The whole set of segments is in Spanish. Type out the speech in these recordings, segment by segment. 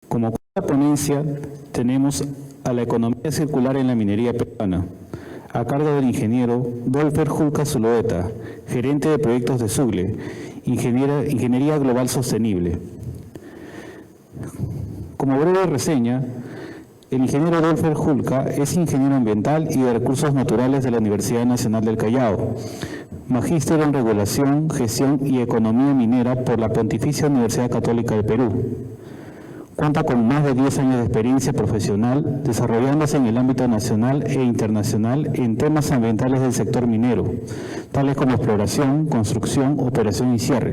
Como ponencia tenemos a la economía circular en la minería peruana, a cargo del ingeniero Dolfer Julca Zulueta, gerente de proyectos de SUGLE, Ingeniería Global Sostenible. Como breve reseña, el ingeniero Dolfer Julca es ingeniero ambiental y de recursos naturales de la Universidad Nacional del Callao, magíster en regulación, gestión y economía minera por la Pontificia Universidad Católica del Perú. Cuenta con más de 10 años de experiencia profesional desarrollándose en el ámbito nacional e internacional en temas ambientales del sector minero, tales como exploración, construcción, operación y cierre.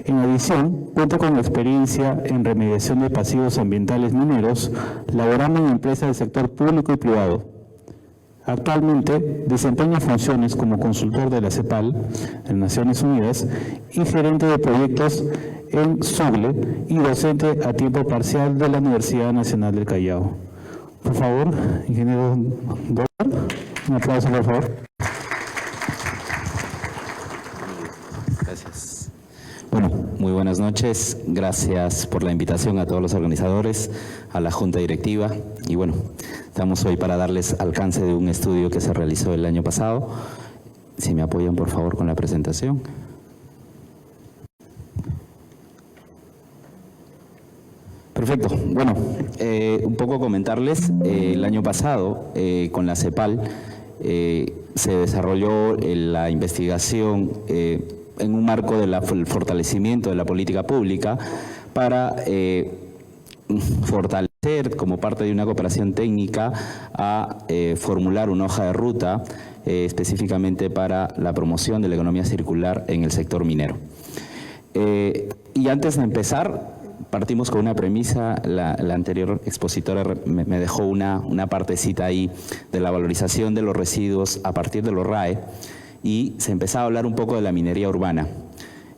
En adición, cuenta con experiencia en remediación de pasivos ambientales mineros, laborando en empresas del sector público y privado. Actualmente desempeña funciones como consultor de la CEPAL, en Naciones Unidas, y gerente de proyectos en SUGLE y docente a tiempo parcial de la Universidad Nacional del Callao. Por favor, ingeniero Dolfer, un aplauso, por favor. Gracias. Bueno, muy buenas noches. Gracias por la invitación a todos los organizadores, a la Junta Directiva. Y bueno, estamos hoy para darles alcance de un estudio que se realizó el año pasado. Si me apoyan, por favor, con la presentación. Perfecto. Bueno, un poco comentarles, el año pasado con la CEPAL se desarrolló la investigación en un marco del fortalecimiento de la política pública para fortalecer como parte de una cooperación técnica a formular una hoja de ruta específicamente para la promoción de la economía circular en el sector minero. Y antes de empezar, partimos con una premisa. La anterior expositora me dejó una partecita ahí de la valorización de los residuos a partir de los RAE y se empezaba a hablar un poco de la minería urbana.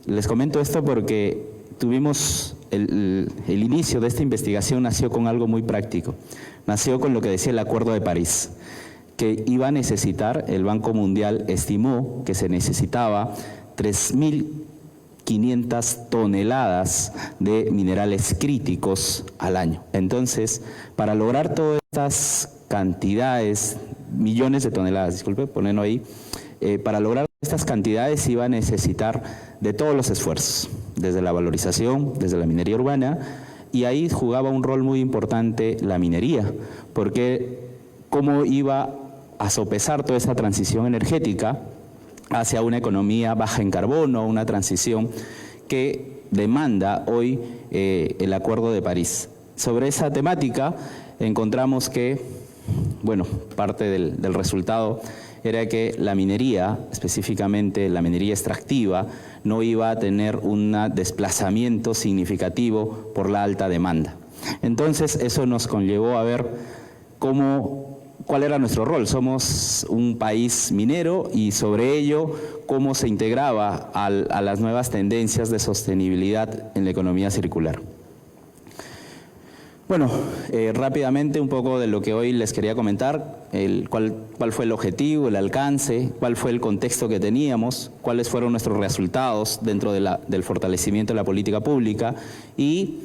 Les comento esto porque tuvimos el inicio de esta investigación nació con algo muy práctico. Nació con lo que decía el Acuerdo de París, que iba a necesitar, el Banco Mundial estimó que se necesitaba 3.500 toneladas de minerales críticos al año. Entonces, para lograr todas estas cantidades, millones de toneladas, disculpe, ponerlo ahí, para lograr estas cantidades iba a necesitar de todos los esfuerzos, desde la valorización, desde la minería urbana, y ahí jugaba un rol muy importante la minería, porque cómo iba a sopesar toda esa transición energética hacia una economía baja en carbono, una transición que demanda hoy el Acuerdo de París. Sobre esa temática encontramos que, bueno, parte del resultado era que la minería, específicamente la minería extractiva, no iba a tener un desplazamiento significativo por la alta demanda. Entonces eso nos conllevó a ver cuál era nuestro rol. Somos un país minero y sobre ello cómo se integraba a las nuevas tendencias de sostenibilidad en la economía circular. Bueno, rápidamente un poco de lo que hoy les quería comentar, cuál fue el objetivo, el alcance, cuál fue el contexto que teníamos, cuáles fueron nuestros resultados dentro del fortalecimiento de la política pública y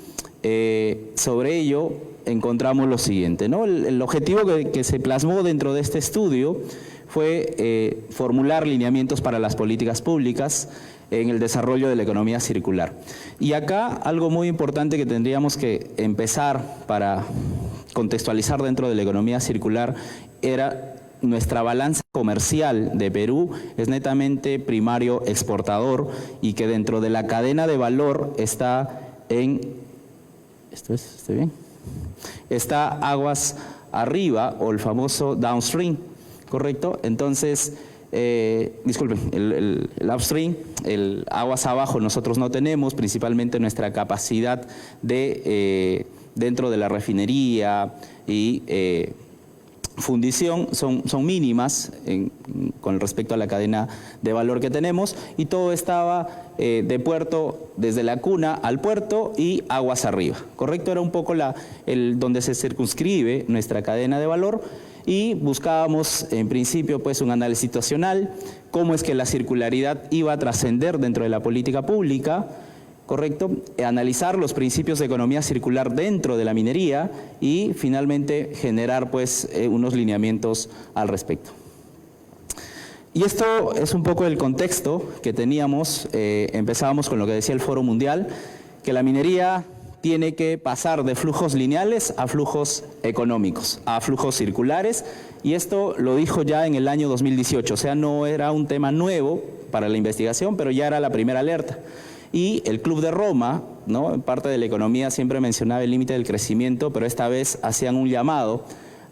sobre ello encontramos lo siguiente, ¿no? El objetivo que se plasmó dentro de este estudio fue formular lineamientos para las políticas públicas en el desarrollo de la economía circular. Y acá algo muy importante que tendríamos que empezar para contextualizar dentro de la economía circular era nuestra balanza comercial de Perú es netamente primario exportador y que dentro de la cadena de valor está en, ¿estoy bien? Está aguas arriba o el famoso downstream, ¿correcto? Entonces, disculpen, el upstream, el aguas abajo nosotros no tenemos, principalmente nuestra capacidad de dentro de la refinería y fundición son mínimas con respecto a la cadena de valor que tenemos y todo estaba de puerto, desde la cuna al puerto y aguas arriba, ¿correcto? Era un poco donde se circunscribe nuestra cadena de valor y buscábamos en principio pues un análisis situacional, cómo es que la circularidad iba a trascender dentro de la política pública ¿correcto? Analizar los principios de economía circular dentro de la minería y finalmente generar pues unos lineamientos al respecto. Y esto es un poco el contexto que teníamos, empezábamos con lo que decía el Foro Mundial, que la minería tiene que pasar de flujos lineales a flujos económicos, a flujos circulares, y esto lo dijo ya en el año 2018, o sea, no era un tema nuevo para la investigación, pero ya era la primera alerta. Y el Club de Roma, ¿no?, en parte de la economía siempre mencionaba el límite del crecimiento, pero esta vez hacían un llamado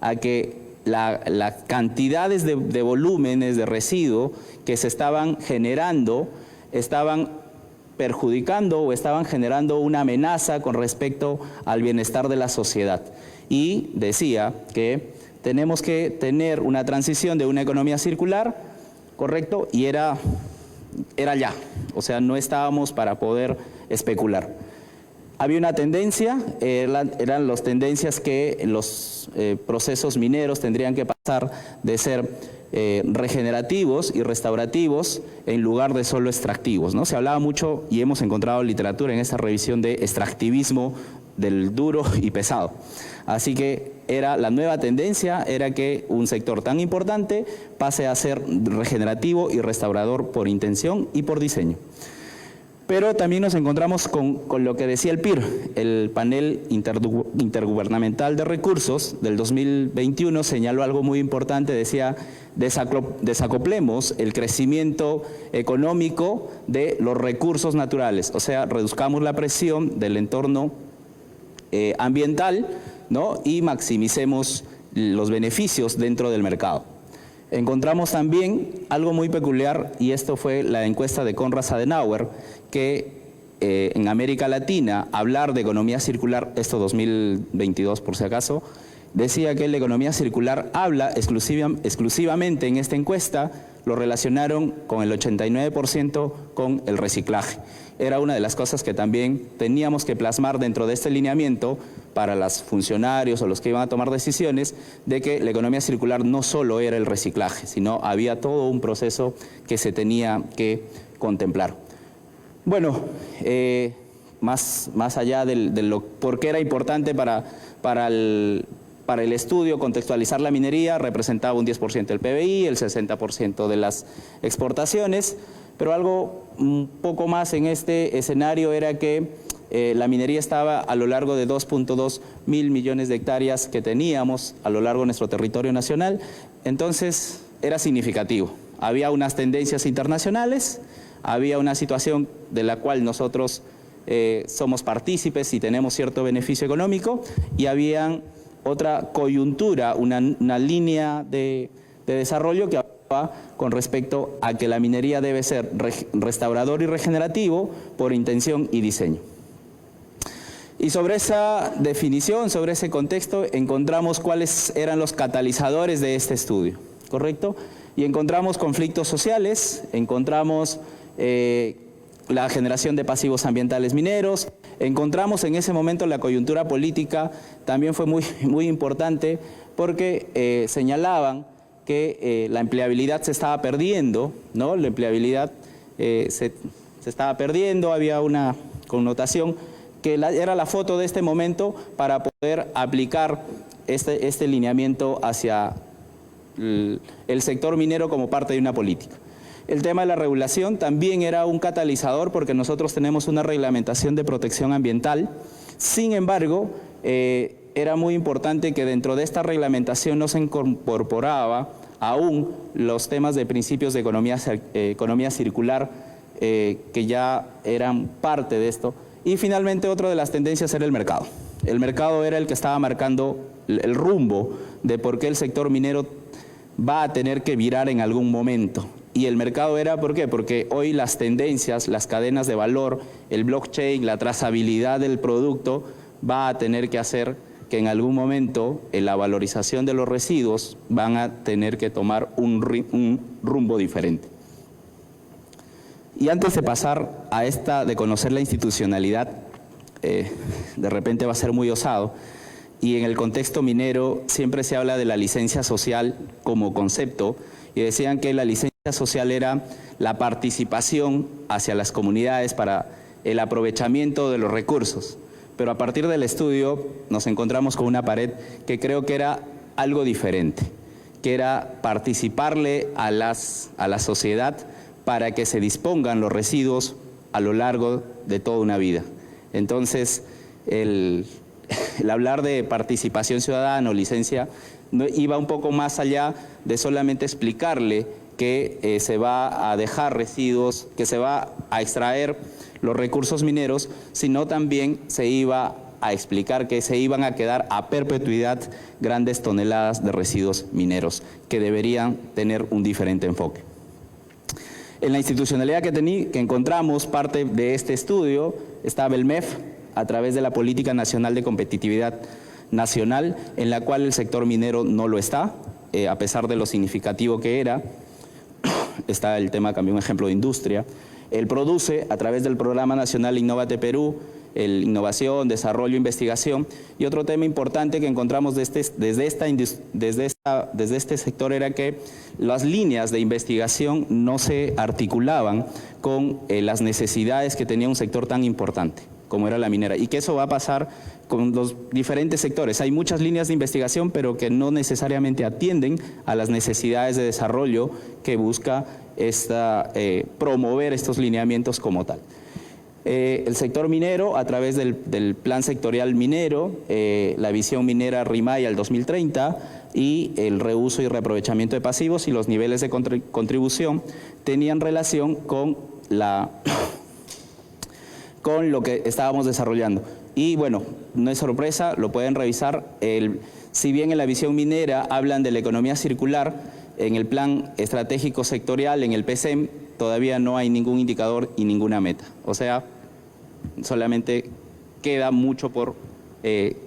a que las cantidades de volúmenes de residuo que se estaban generando estaban perjudicando o estaban generando una amenaza con respecto al bienestar de la sociedad. Y decía que tenemos que tener una transición de una economía circular, ¿correcto? Y era ya, o sea, no estábamos para poder especular. Había una tendencia, eran las tendencias que los procesos mineros tendrían que pasar de ser regenerativos y restaurativos en lugar de solo extractivos, ¿no? Se hablaba mucho y hemos encontrado literatura en esta revisión de extractivismo del duro y pesado. Así que la nueva tendencia era que un sector tan importante pase a ser regenerativo y restaurador por intención y por diseño. Pero también nos encontramos con lo que decía el PIR, el Panel Intergubernamental de Recursos del 2021 señaló algo muy importante, decía, desacoplemos el crecimiento económico de los recursos naturales, o sea, reduzcamos la presión del entorno ambiental, ¿no?, y maximicemos los beneficios dentro del mercado. Encontramos también algo muy peculiar, y esto fue la encuesta de Konrad Adenauer, que en América Latina hablar de economía circular, esto 2022 por si acaso, decía que la economía circular habla exclusivamente en esta encuesta, lo relacionaron con el 89% con el reciclaje. Era una de las cosas que también teníamos que plasmar dentro de este lineamiento para los funcionarios o los que iban a tomar decisiones, de que la economía circular no solo era el reciclaje, sino había todo un proceso que se tenía que contemplar. Bueno, más allá de por qué era importante para el estudio contextualizar la minería, representaba un 10% del PBI, el 60% de las exportaciones, pero algo un poco más en este escenario era que la minería estaba a lo largo de 2.2 mil millones de hectáreas que teníamos a lo largo de nuestro territorio nacional, entonces era significativo. Había unas tendencias internacionales, había una situación de la cual nosotros somos partícipes y tenemos cierto beneficio económico, y había otra coyuntura, una línea de desarrollo que hablaba con respecto a que la minería debe ser restaurador y regenerativo por intención y diseño. Y sobre esa definición, sobre ese contexto, encontramos cuáles eran los catalizadores de este estudio, ¿correcto? Y encontramos conflictos sociales, encontramos la generación de pasivos ambientales mineros, encontramos en ese momento la coyuntura política, también fue muy importante porque señalaban que la empleabilidad se estaba perdiendo, ¿no? La empleabilidad se estaba perdiendo, había una connotación que era la foto de este momento para poder aplicar este lineamiento hacia el sector minero como parte de una política. El tema de la regulación también era un catalizador porque nosotros tenemos una reglamentación de protección ambiental. Sin embargo, era muy importante que dentro de esta reglamentación no se incorporaba aún los temas de principios de economía circular que ya eran parte de esto. Y finalmente otra de las tendencias era el mercado. El mercado era el que estaba marcando el rumbo de por qué el sector minero va a tener que virar en algún momento. Y el mercado era, ¿por qué? Porque hoy las tendencias, las cadenas de valor, el blockchain, la trazabilidad del producto va a tener que hacer que en algún momento en la valorización de los residuos van a tener que tomar un rumbo diferente. Y antes de pasar a de conocer la institucionalidad, de repente va a ser muy osado, y en el contexto minero siempre se habla de la licencia social como concepto, y decían que la licencia social era la participación hacia las comunidades para el aprovechamiento de los recursos. Pero a partir del estudio nos encontramos con una pared que creo que era algo diferente, que era participarle a la sociedad para que se dispongan los residuos a lo largo de toda una vida. Entonces, el hablar de participación ciudadana o licencia iba un poco más allá de solamente explicarle que se va a dejar residuos, que se va a extraer los recursos mineros, sino también se iba a explicar que se iban a quedar a perpetuidad grandes toneladas de residuos mineros, que deberían tener un diferente enfoque. En la institucionalidad que encontramos, parte de este estudio, estaba el MEF, a través de la Política Nacional de Competitividad Nacional, en la cual el sector minero no lo está, a pesar de lo significativo que era. Está el tema, cambió un ejemplo de industria. Él produce, a través del Programa Nacional Innovate Perú, innovación, desarrollo, investigación. Y otro tema importante que encontramos desde este sector era que las líneas de investigación no se articulaban con las necesidades que tenía un sector tan importante como era la minera, y que eso va a pasar con los diferentes sectores. Hay muchas líneas de investigación, pero que no necesariamente atienden a las necesidades de desarrollo que busca promover estos lineamientos como tal. El sector minero, a través del Plan Sectorial Minero, la visión minera RIMAY al 2030 y el reuso y reaprovechamiento de pasivos y los niveles de contribución tenían relación con lo que estábamos desarrollando. Y bueno, no es sorpresa, lo pueden revisar. Si bien en la visión minera hablan de la economía circular, en el plan estratégico sectorial, en el PCM, todavía no hay ningún indicador y ninguna meta. O sea, solamente queda mucho por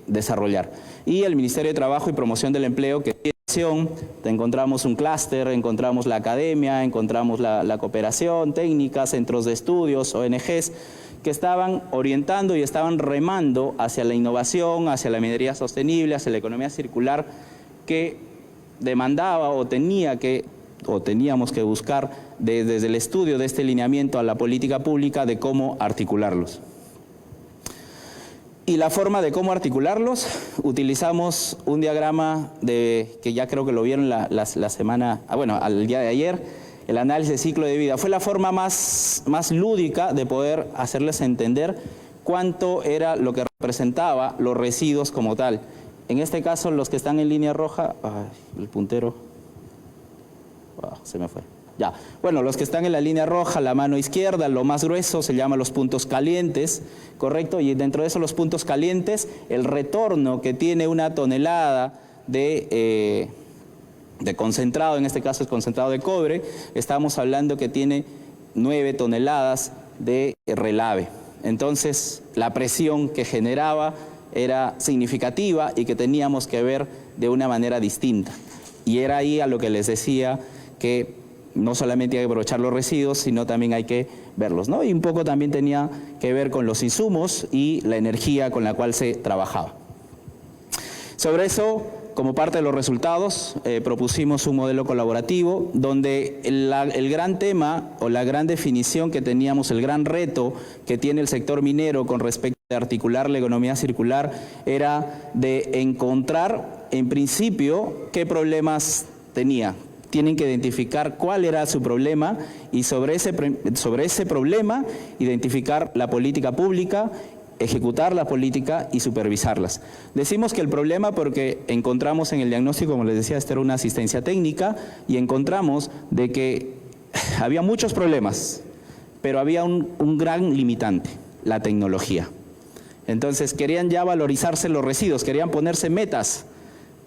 desarrollar. Y el Ministerio de Trabajo y Promoción del Empleo, que encontramos un clúster, encontramos la academia, encontramos la cooperación técnica, centros de estudios, ONGs, que estaban orientando y estaban remando hacia la innovación, hacia la minería sostenible, hacia la economía circular, que demandaba o teníamos que buscar desde el estudio de este lineamiento a la política pública de cómo articularlos. Y la forma de cómo articularlos, utilizamos un diagrama que ya creo que lo vieron la semana, al día de ayer, el análisis de ciclo de vida. Fue la forma más lúdica de poder hacerles entender cuánto era lo que representaba los residuos como tal. En este caso, los que están en línea roja, el puntero, se me fue. Ya. Bueno, los que están en la línea roja, la mano izquierda, lo más grueso se llama los puntos calientes, ¿correcto? Y dentro de eso los puntos calientes, el retorno que tiene una tonelada de concentrado, en este caso es concentrado de cobre, estamos hablando que tiene 9 toneladas de relave. Entonces, la presión que generaba era significativa y que teníamos que ver de una manera distinta. Y era ahí a lo que les decía que no solamente hay que aprovechar los residuos, sino también hay que verlos, ¿no? Y un poco también tenía que ver con los insumos y la energía con la cual se trabajaba. Sobre eso, como parte de los resultados, propusimos un modelo colaborativo donde el gran tema o la gran definición que teníamos, el gran reto que tiene el sector minero con respecto a articular la economía circular era de encontrar, en principio, qué problemas tenía. Tienen que identificar cuál era su problema y sobre ese problema identificar la política pública, ejecutar la política y supervisarlas. Decimos que el problema porque encontramos en el diagnóstico, como les decía, esta era una asistencia técnica, y encontramos de que había muchos problemas, pero había un gran limitante, la tecnología. Entonces querían ya valorizarse los residuos, querían ponerse metas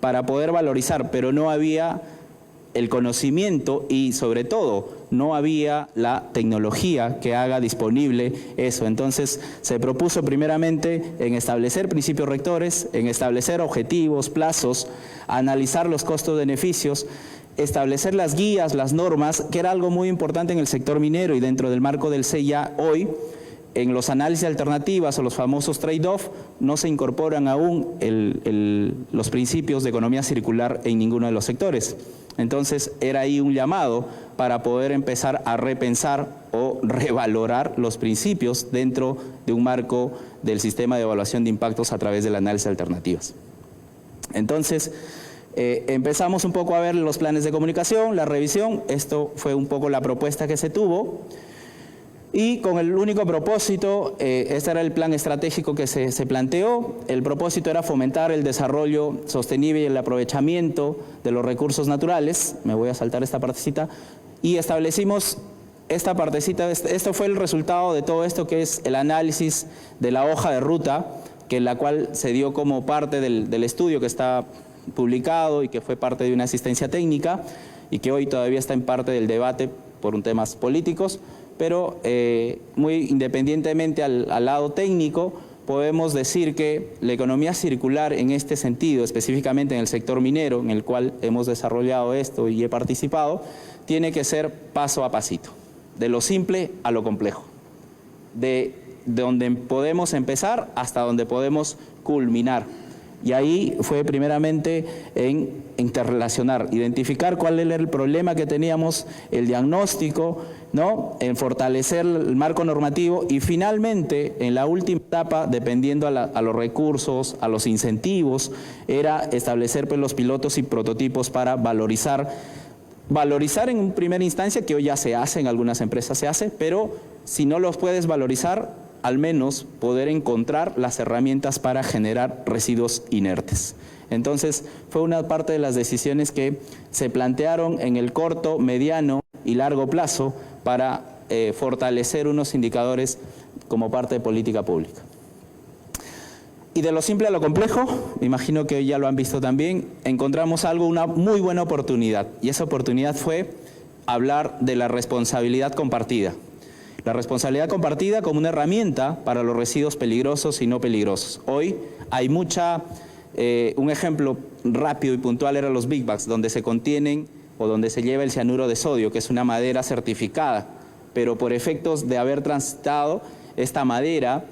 para poder valorizar, pero no había el conocimiento y sobre todo no había la tecnología que haga disponible eso. Entonces se propuso primeramente en establecer principios rectores, en establecer objetivos, plazos, analizar los costos-beneficios, establecer las guías, las normas, que era algo muy importante en el sector minero y dentro del marco del CEIA hoy. En los análisis de alternativas o los famosos trade-off no se incorporan aún los principios de economía circular en ninguno de los sectores. Entonces era ahí un llamado para poder empezar a repensar o revalorar los principios dentro de un marco del sistema de evaluación de impactos a través del análisis de alternativas. Entonces, empezamos un poco a ver los planes de comunicación, la revisión. Esto fue un poco la propuesta que se tuvo. Y con el único propósito, este era el plan estratégico que se planteó. El propósito era fomentar el desarrollo sostenible y el aprovechamiento de los recursos naturales. Me voy a saltar esta partecita. Y establecimos esta partecita. Esto fue el resultado de todo esto, que es el análisis de la hoja de ruta, que la cual se dio como parte del estudio que está publicado y que fue parte de una asistencia técnica y que hoy todavía está en parte del debate por temas políticos. Pero muy independientemente al lado técnico, podemos decir que la economía circular en este sentido, específicamente en el sector minero, en el cual hemos desarrollado esto y he participado, tiene que ser paso a pasito, de lo simple a lo complejo, de donde podemos empezar hasta donde podemos culminar. Y ahí fue primeramente en interrelacionar, identificar cuál era el problema que teníamos, el diagnóstico, ¿no? En fortalecer el marco normativo y finalmente, en la última etapa, dependiendo a los recursos, a los incentivos, era establecer pues, los pilotos y prototipos para valorizar en una primera instancia, que hoy ya se hace, en algunas empresas se hace, pero si no los puedes valorizar, al menos poder encontrar las herramientas para generar residuos inertes. Entonces, fue una parte de las decisiones que se plantearon en el corto, mediano y largo plazo para fortalecer unos indicadores como parte de política pública. Y de lo simple a lo complejo, me imagino que ya lo han visto también, encontramos una muy buena oportunidad, y esa oportunidad fue hablar de la responsabilidad compartida. La responsabilidad compartida como una herramienta para los residuos peligrosos y no peligrosos. Hoy hay un ejemplo rápido y puntual eran los Big Bags, donde se contienen o donde se lleva el cianuro de sodio, que es una madera certificada, pero por efectos de haber transitado esta madera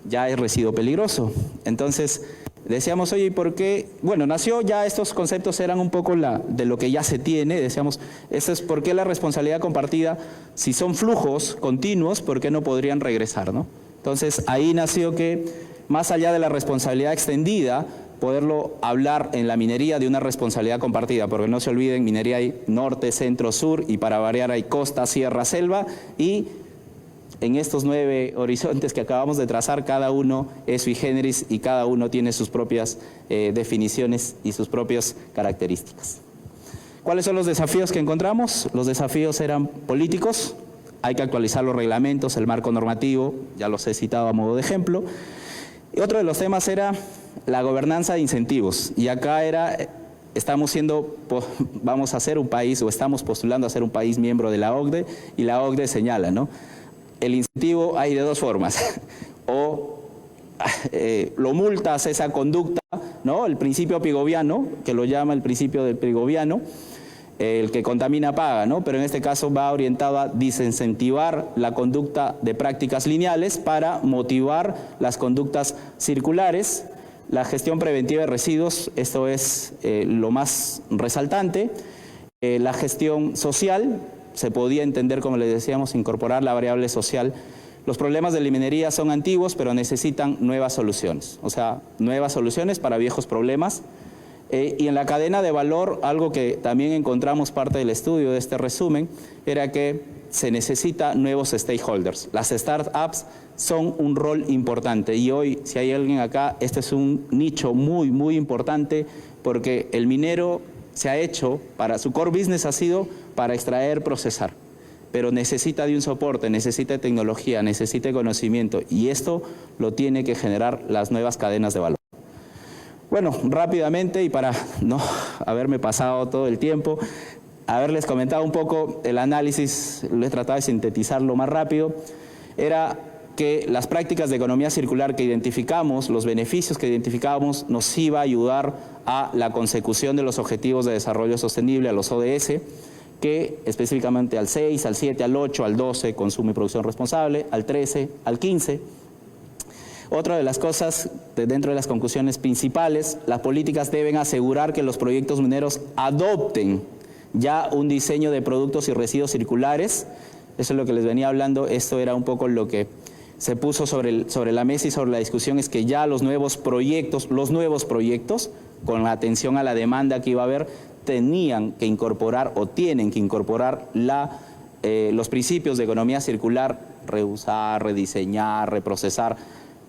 ya es residuo peligroso. Entonces decíamos, oye, ¿y por qué? Bueno, nació ya, estos conceptos eran un poco de lo que ya se tiene, decíamos, eso es por qué la responsabilidad compartida, si son flujos continuos, ¿por qué no podrían regresar, no? Entonces ahí nació que, más allá de la responsabilidad extendida, poderlo hablar en la minería de una responsabilidad compartida, porque no se olviden, minería hay norte, centro, sur, y para variar hay costa, sierra, selva, y en estos 9 horizontes que acabamos de trazar, cada uno es sui generis y cada uno tiene sus propias definiciones y sus propias características. ¿Cuáles son los desafíos que encontramos? Los desafíos eran políticos, hay que actualizar los reglamentos, el marco normativo, ya los he citado a modo de ejemplo. Y otro de los temas era la gobernanza de incentivos, y acá vamos a ser un país, o estamos postulando a ser un país miembro de la OCDE, y la OCDE señala, ¿no? El incentivo hay de dos formas, o lo multas esa conducta, ¿no? El principio pigoviano, que lo llama el principio del pigoviano, el que contamina paga, ¿no? Pero en este caso va orientado a desincentivar la conducta de prácticas lineales para motivar las conductas circulares. La gestión preventiva de residuos, esto es lo más resaltante. La gestión social, se podía entender, como les decíamos, incorporar la variable social. Los problemas de la minería son antiguos, pero necesitan nuevas soluciones. O sea, nuevas soluciones para viejos problemas. Y en la cadena de valor, algo que también encontramos parte del estudio de este resumen, era que se necesita nuevos stakeholders. Las startups son un rol importante, y hoy, si hay alguien acá, este es un nicho muy, muy importante, porque el minero se ha hecho, su core business ha sido para extraer, procesar, pero necesita de un soporte, necesita de tecnología, necesita de conocimiento, y esto lo tiene que generar las nuevas cadenas de valor. Bueno, rápidamente, y para no haberme pasado todo el tiempo, haberles comentado un poco el análisis, lo he tratado de sintetizar lo más rápido, era que las prácticas de economía circular que identificamos, los beneficios que identificábamos, nos iba a ayudar a la consecución de los Objetivos de Desarrollo Sostenible, a los ODS, que específicamente al 6, al 7, al 8, al 12, consumo y producción responsable, al 13, al 15. Otra de las cosas, dentro de las conclusiones principales, las políticas deben asegurar que los proyectos mineros adopten ya un diseño de productos y residuos circulares Eso es lo que les venía hablando. Esto era un poco lo que se puso sobre la mesa y sobre la discusión, es que ya los nuevos proyectos, con la atención a la demanda que iba a haber, tenían que incorporar o tienen que incorporar los principios de economía circular, reusar, rediseñar, reprocesar,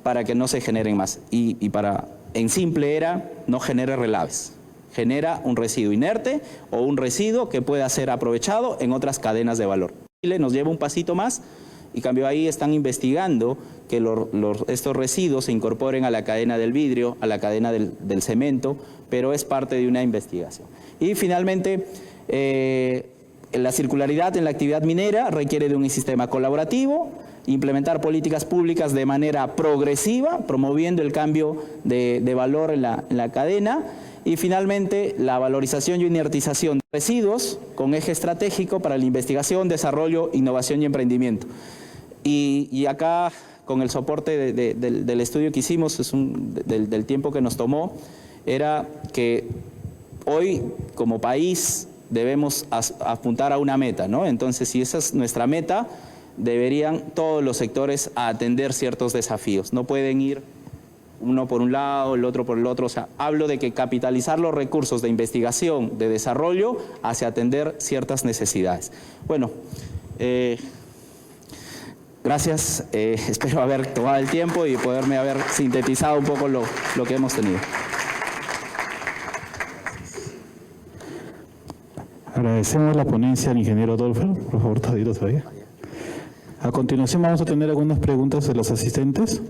para que no se generen más. Y para, en simple era, no genere relaves. Genera un residuo inerte o un residuo que pueda ser aprovechado en otras cadenas de valor. Chile nos lleva un pasito más, y cambio ahí están investigando que estos residuos se incorporen a la cadena del vidrio, a la cadena del cemento, pero es parte de una investigación. Y finalmente, la circularidad en la actividad minera requiere de un sistema colaborativo, implementar políticas públicas de manera progresiva, promoviendo el cambio de valor en la cadena, y finalmente la valorización y inertización de residuos con eje estratégico para la investigación, desarrollo, innovación y emprendimiento. Y acá, con el soporte del estudio que hicimos, del tiempo que nos tomó, era que hoy como país debemos apuntar a una meta, ¿no? Entonces, si esa es nuestra meta, deberían todos los sectores atender ciertos desafíos. No pueden ir uno por un lado, el otro por el otro. O sea, hablo de que capitalizar los recursos de investigación, de desarrollo, hacia atender ciertas necesidades. Bueno, gracias. Espero haber tomado el tiempo y poderme haber sintetizado un poco lo que hemos tenido. Agradecemos la ponencia al ingeniero Dolfer. Por favor, todavía. A continuación vamos a tener algunas preguntas de los asistentes.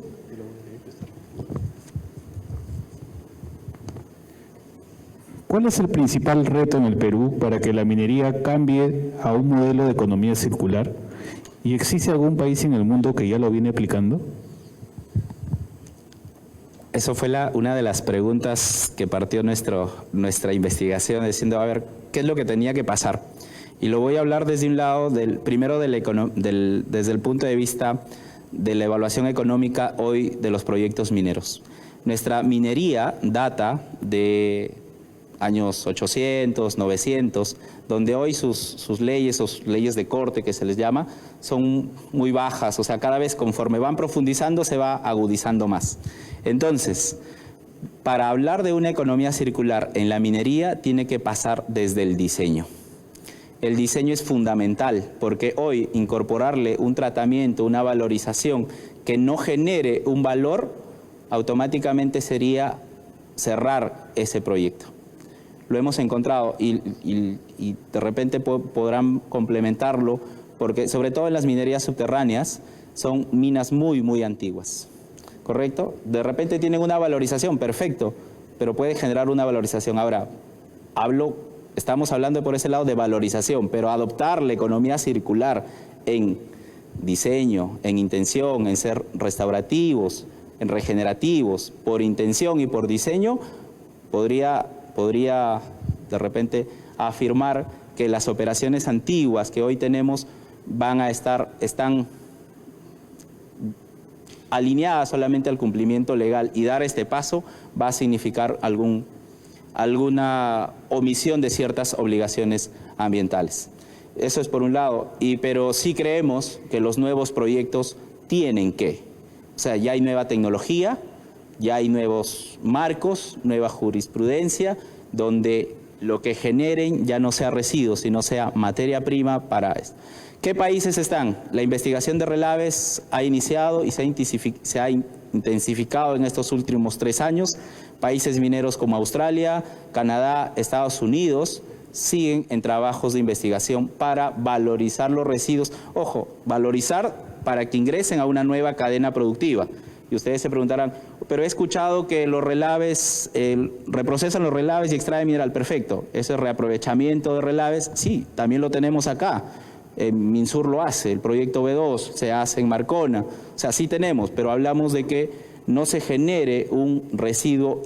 ¿Cuál es el principal reto en el Perú para que la minería cambie a un modelo de economía circular? ¿Y existe algún país en el mundo que ya lo viene aplicando? Eso fue una de las preguntas que partió nuestra investigación, diciendo, a ver, ¿qué es lo que tenía que pasar? Y lo voy a hablar desde un lado, primero desde el punto de vista de la evaluación económica hoy de los proyectos mineros. Nuestra minería data de años 800, 900, donde hoy sus leyes o sus leyes de corte, que se les llama, son muy bajas. O sea, cada vez conforme van profundizando se va agudizando más. Entonces, para hablar de una economía circular en la minería tiene que pasar desde el diseño. El diseño es fundamental porque hoy incorporarle un tratamiento, una valorización que no genere un valor, automáticamente sería cerrar ese proyecto. Lo hemos encontrado y de repente podrán complementarlo, porque sobre todo en las minerías subterráneas son minas muy, muy antiguas, ¿correcto? De repente tienen una valorización, perfecto, pero puede generar una valorización. Ahora, estamos hablando por ese lado de valorización, pero adoptar la economía circular en diseño, en intención, en ser restaurativos, en regenerativos, por intención y por diseño, podría de repente afirmar que las operaciones antiguas que hoy tenemos están alineadas solamente al cumplimiento legal, y dar este paso va a significar alguna omisión de ciertas obligaciones ambientales. Eso es por un lado, pero sí creemos que los nuevos proyectos tienen que, o sea, ya hay nueva tecnología, ya hay nuevos marcos, nueva jurisprudencia, donde lo que generen ya no sea residuos, sino sea materia prima para esto. ¿Qué países están? La investigación de relaves ha iniciado y se ha intensificado en estos últimos 3 años. Países mineros como Australia, Canadá, Estados Unidos siguen en trabajos de investigación para valorizar los residuos. Ojo, valorizar para que ingresen a una nueva cadena productiva. Y ustedes se preguntarán, pero he escuchado que los relaves, reprocesan los relaves y extraen mineral. Perfecto, ese reaprovechamiento de relaves, sí, también lo tenemos acá. Minsur lo hace, el proyecto B2 se hace en Marcona. O sea, sí tenemos, pero hablamos de que no se genere un residuo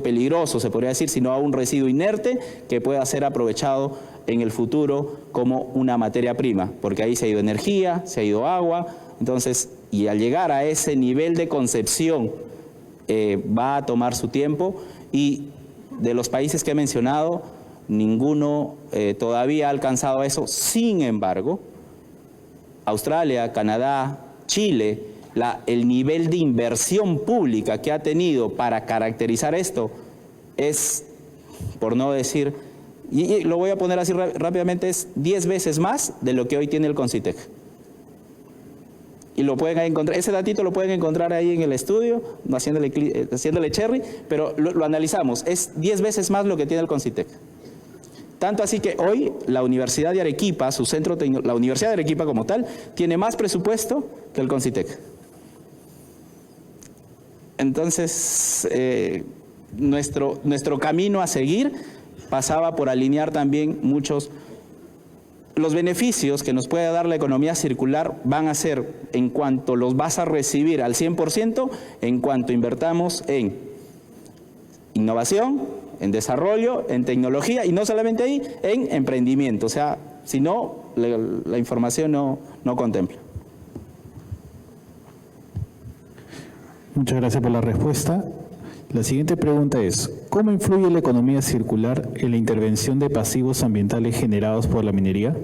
peligroso, se podría decir, sino a un residuo inerte que pueda ser aprovechado en el futuro como una materia prima, porque ahí se ha ido energía, se ha ido agua. Entonces, y al llegar a ese nivel de concepción va a tomar su tiempo, y de los países que he mencionado, ninguno todavía ha alcanzado eso. Sin embargo, Australia, Canadá, Chile, el nivel de inversión pública que ha tenido para caracterizar esto es, por no decir, y lo voy a poner así rápidamente, es 10 veces más de lo que hoy tiene el Concitec. Y lo pueden encontrar, ese datito lo pueden encontrar ahí en el estudio, haciéndole cherry, pero lo analizamos, es 10 veces más lo que tiene el Concitec. Tanto así que hoy la Universidad de Arequipa, la Universidad de Arequipa como tal, tiene más presupuesto que el Concitec. Entonces, nuestro camino a seguir pasaba por alinear también los beneficios que nos puede dar la economía circular van a ser en cuanto los vas a recibir al 100%, en cuanto invertamos en innovación, en desarrollo, en tecnología y no solamente ahí, en emprendimiento. O sea, si no, la información no contempla. Muchas gracias por la respuesta. La siguiente pregunta es, ¿cómo influye la economía circular en la intervención de pasivos ambientales generados por la minería?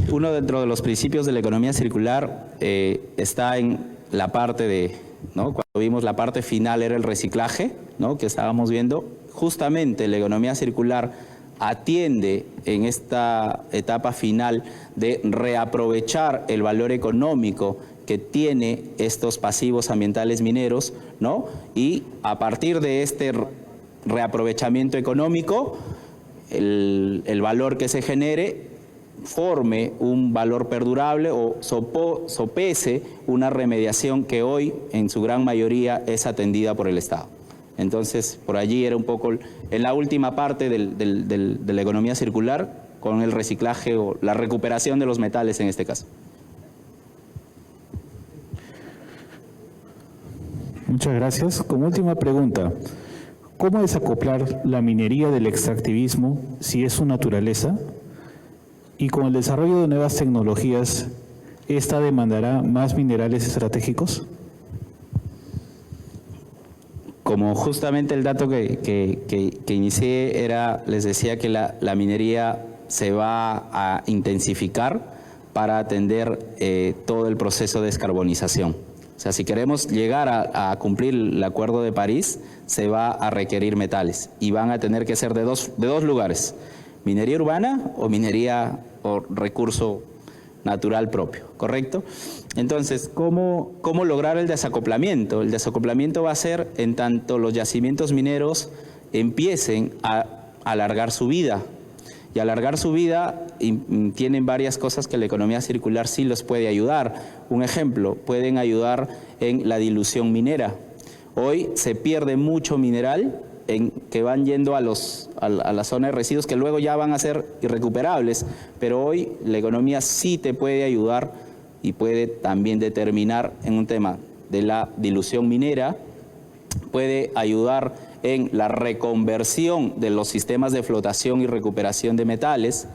Uno dentro de los principios de la economía circular está en la parte de, ¿no? Cuando vimos la parte final era el reciclaje, ¿no? Que estábamos viendo. Justamente la economía circular atiende en esta etapa final de reaprovechar el valor económico que tiene estos pasivos ambientales mineros, ¿no? Y a partir de este reaprovechamiento económico, el valor que se genere forme un valor perdurable o sopese una remediación que hoy en su gran mayoría es atendida por el Estado. Entonces, por allí era un poco en la última parte de la economía circular con el reciclaje o la recuperación de los metales en este caso. Muchas gracias. Como última pregunta, ¿cómo desacoplar la minería del extractivismo si es su naturaleza? Y con el desarrollo de nuevas tecnologías, ¿esta demandará más minerales estratégicos? Como justamente el dato que inicié era, les decía que la minería se va a intensificar para atender todo el proceso de descarbonización. O sea, si queremos llegar a cumplir el Acuerdo de París, se va a requerir metales y van a tener que ser de dos lugares, minería urbana o minería o recurso natural propio, ¿correcto? Entonces, ¿cómo lograr el desacoplamiento? El desacoplamiento va a ser en tanto los yacimientos mineros empiecen a alargar su vida. Y alargar su vida tienen varias cosas que la economía circular sí los puede ayudar. Un ejemplo, pueden ayudar en la dilución minera. Hoy se pierde mucho mineral que van yendo a la zona de residuos que luego ya van a ser irrecuperables, pero hoy la economía sí te puede ayudar y puede también determinar en un tema de la dilución minera, puede ayudar en la reconversión de los sistemas de flotación y recuperación de metales,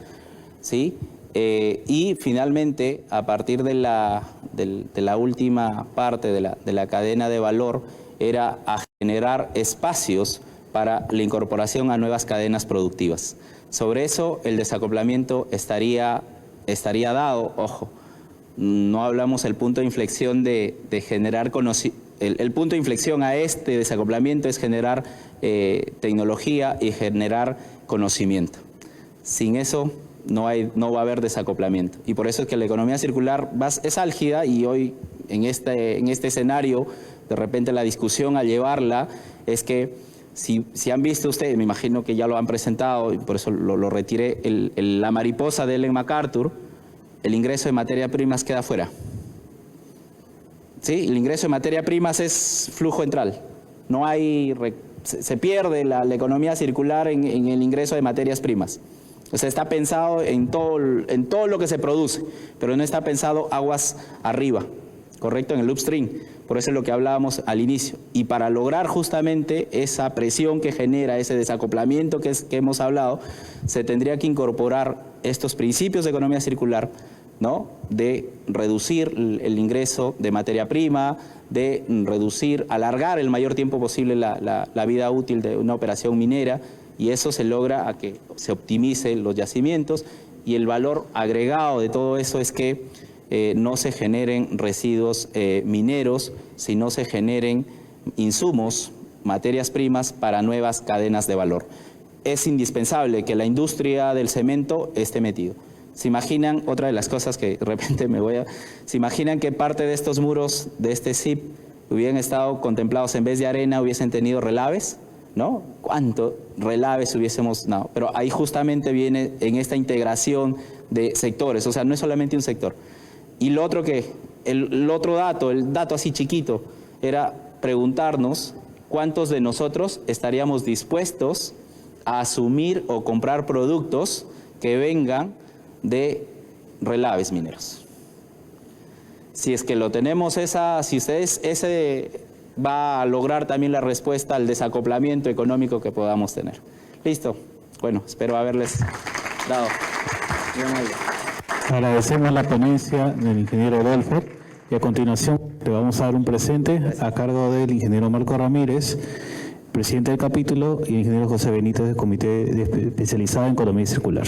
¿sí? Y finalmente, a partir de la última parte de la cadena de valor, era a generar espacios para la incorporación a nuevas cadenas productivas. Sobre eso, el desacoplamiento estaría dado, ojo, no hablamos del punto de inflexión de generar conocimiento. El punto de inflexión a este desacoplamiento es generar tecnología y generar conocimiento. Sin eso no va a haber desacoplamiento. Y por eso es que la economía circular es álgida y hoy en este escenario, de repente la discusión al llevarla es que si han visto ustedes, me imagino que ya lo han presentado y por eso lo retiré, la mariposa de Ellen MacArthur, el ingreso de materias primas queda fuera. ¿Sí? El ingreso de materias primas es flujo entral. No hay, se pierde la economía circular en el ingreso de materias primas. O sea, está pensado en todo lo que se produce, pero no está pensado aguas arriba, ¿correcto? En el upstream. Por eso es lo que hablábamos al inicio. Y para lograr justamente esa presión que genera ese desacoplamiento que hemos hablado, se tendría que incorporar estos principios de economía circular ¿no?, de reducir el ingreso de materia prima, de reducir, alargar el mayor tiempo posible la vida útil de una operación minera, y eso se logra a que se optimicen los yacimientos, y el valor agregado de todo eso es que no se generen residuos mineros, sino se generen insumos, materias primas para nuevas cadenas de valor. Es indispensable que la industria del cemento esté metido. ¿Se imaginan, otra de las cosas que de repente se imaginan que parte de estos muros de este CIP hubieran estado contemplados, en vez de arena hubiesen tenido relaves? ¿No? ¿Cuánto relaves hubiésemos? No, pero ahí justamente viene en esta integración de sectores, o sea, no es solamente un sector. Y lo otro el otro dato, el dato así chiquito, era preguntarnos cuántos de nosotros estaríamos dispuestos a asumir o comprar productos que vengan de relaves mineros. Si es que lo tenemos si ustedes, ese va a lograr también la respuesta al desacoplamiento económico que podamos tener. Listo. Bueno, espero haberles dado. Agradecemos la ponencia del ingeniero Dolfer y a continuación le vamos a dar un presente a cargo del ingeniero Marco Ramírez, presidente del capítulo, y el ingeniero José Benítez del Comité Especializado en Economía Circular.